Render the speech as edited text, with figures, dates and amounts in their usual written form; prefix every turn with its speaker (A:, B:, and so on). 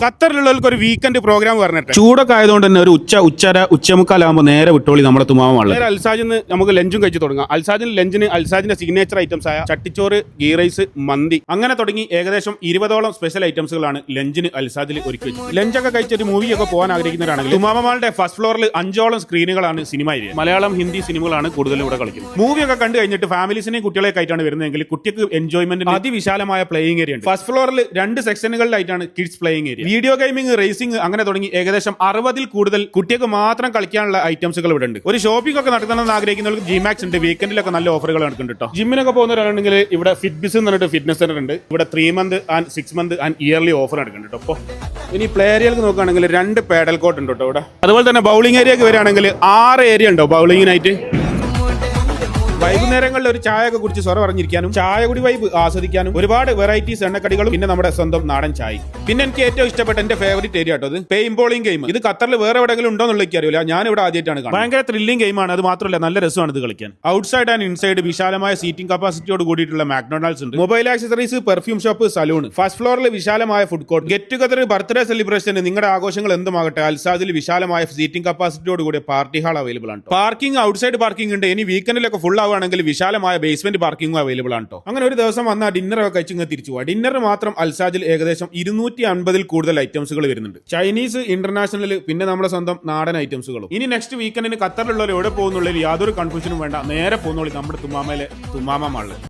A: ഖത്തറിലുള്ളവർക്ക് ഒരു weekend programme പറഞ്ഞിട്ട് ചൂടൊക്കെ ആയതുകൊണ്ട് തന്നെ ഒരു ഉച്ചമുക്കാലാകുമ്പോൾ നേരെ വിട്ടോളി നമ്മുടെ തുമാമ അൽസാജിന്ന് നമുക്ക് ലഞ്ചും കഴിച്ച് തുടങ്ങാം. അൽസാജിന്റെ സിഗ്നേച്ചർ ഐറ്റംസ് ആയ ചട്ടിച്ചോറ്, ഗീ റൈസ്, മന്തി അങ്ങനെ തുടങ്ങി ഏകദേശം 20ഓളം സ്പെഷ്യൽ ഐറ്റംസുകളാണ് ലഞ്ചിന് അൽസാജിൽ ഒരുക്കി വെച്ചത്. ലഞ്ചൊക്കെ കഴിച്ചൊരു മൂവിയൊക്കെ പോകാൻ ആഗ്രഹിക്കുന്നവരാണെങ്കിൽ തുമാമ മാളിന്റെ ഫസ്റ്റ് ഫ്ലോറിൽ 5ഓളം സ്ക്രീനുകളാണ് സിനിമ ഏരിയ. മലയാളം, ഹിന്ദി സിനിമകളാണ് കൂടുതലും ഇവിടെ കളിക്കുന്നത്. മൂവിയൊക്കെ കണ്ടു കഴിഞ്ഞിട്ട് ഫാമിലീസിനെയും കുട്ടികളെയൊക്കെ ആയിട്ടാണ് വരുന്നതെങ്കിൽ കുട്ടിക്ക് എൻജോയ്മെന്റിന് അതിവിശാലമായ പ്ലേയിങ് ഏരിയ ഉണ്ട്. ഫസ്റ്റ് ഫ്ലോറിൽ 2 സെക്ഷനുകളിലായിട്ടാണ് kids playing area. Video gaming, racing അങ്ങനെ തുടങ്ങി ഏകദേശം 60ൽ കൂടുതൽ കുട്ടികൾക്ക് മാത്രം കളിക്കാനുള്ള ഐറ്റംസുകൾ ഇവിടെ ഉണ്ട്. ഒരു ഷോപ്പിംഗ് ഒക്കെ നടത്തണമെന്ന് ആഗ്രഹിക്കുന്നവർക്ക് ജിമാക്സ് ഉണ്ട്. വീക്കെൻഡിലൊക്കെ നല്ല ഓഫറുകൾ നടക്കുന്നുണ്ട് കേട്ടോ. ജിമ്മിനൊക്കെ പോകുന്നവരാണെങ്കിൽ ഇവിടെ ഫിറ്റ്ബിസ് എന്ന് പറഞ്ഞിട്ട് ഫിറ്റ്നസ് സെന്റർ ഉണ്ട്. ഇവിടെ 3 month and 6 month and yearly offer നടക്കുന്നുണ്ട് കേട്ടോ. അപ്പോൾ ഇനി പ്ലേ ഏരിയയിലേക്ക് നോക്കുകയാണെങ്കിൽ 2 പാഡൽ കോർട്ട് ഉണ്ട് കേട്ടോ ഇവിടെ. അതുപോലെ തന്നെ ബൗളിംഗ് ഏരിയക്ക് വരികയാണെങ്കിൽ 6 ഏരിയ ഉണ്ടോ ബൗളിങ്ങിനായിട്ട്. വൈകുന്നേരങ്ങളിൽ ഒരു ചായ ഒക്കെ കുടിച്ച് സ്വറ പറഞ്ഞിരിക്കാനും ചായ കുടി വൈബ് ആസ്വദിക്കാനും ഒരുപാട് വെറൈറ്റീസ് എണ്ണക്കടികളും പിന്നെ നമ്മുടെ സ്വന്തം നാടൻ ചായ. പിന്നെ എനിക്ക് ഏറ്റവും ഇഷ്ടപ്പെട്ട എന്റെ ഫേവറേറ്റ് ഏരിയ കേട്ടോ പെയിംബോളിംഗ് ഗെയിം. ഇത് ഖത്തറിൽ വേറെ എവിടെയെങ്കിലും ഉണ്ടോ എന്നുള്ള എനിക്കറിയില്ല. ഞാൻ ഇവിടെ ആദ്യമായിട്ടാണ് കാണുന്നത്. ഭയങ്കര ത്രില്ലിംഗ് ഗെയിമാണ്. അത് മാത്രമല്ല നല്ല രസമാണ് ഇത് കളിക്കാൻ. ഔട്ട്സൈഡ് ആൻഡ് ഇൻസൈഡ് വിശാലമായ സീറ്റിംഗ് കപ്പാസിറ്റിയോട് കൂടിയിട്ടുള്ള മാക്ഡൊണാൾഡ്സ് ഉണ്ട്. Mobile accessories, perfume shop, salon. First ഫ്ലോറിൽ വിശാലമായ food court. Get together, birthday celebration, നിങ്ങളുടെ ആഘോഷങ്ങൾ എന്തുമാകട്ടെ അൽസാജിൽ വിശാലമായ സീറ്റിംഗ് കപ്പാസിറ്റിയോട് കൂടിയ പാർട്ടി ഹാൾ അവൈലബിൾ ആണ്. പാർക്കിംഗ് ഔട്ട്സൈഡ് പാർക്കിംഗ് ഉണ്ട്. ഇനി വീക്കെൻഡിലൊക്കെ ഫുൾ ആവുകയാണെങ്കിൽ വിശാലമായ ബേസ്മെന്റ് പാർക്കിംഗും അവൈലബിൾ ആണ് കേട്ടോ. അങ്ങനെ ഒരു ദിവസം വന്നാൽ ഡിന്നർ ഒക്കെ കഴിച്ച് ഇങ്ങനെ തിരിച്ചു പോവാം. ഡിന്നർ മാത്രം അൽസാജിൽ ഏകദേശം 250ൽ കൂടുതൽ ഐറ്റംസുകൾ വരുന്നുണ്ട്. ചൈനീസ്, ഇന്റർനാഷണൽ, പിന്നെ നമ്മുടെ സ്വന്തം നാടൻ ഐറ്റംസുകളും. ഇനി നെക്സ്റ്റ് വീക്കെൻഡിന് ഖത്തറിലുള്ളവർ എവിടെ പോകുന്നുള്ളതിൽ യാതൊരു കൺഫ്യൂഷനും വേണ്ട. നേരെ പോകുന്നോളി നമ്മുടെ തുമാമ മാളിൽ.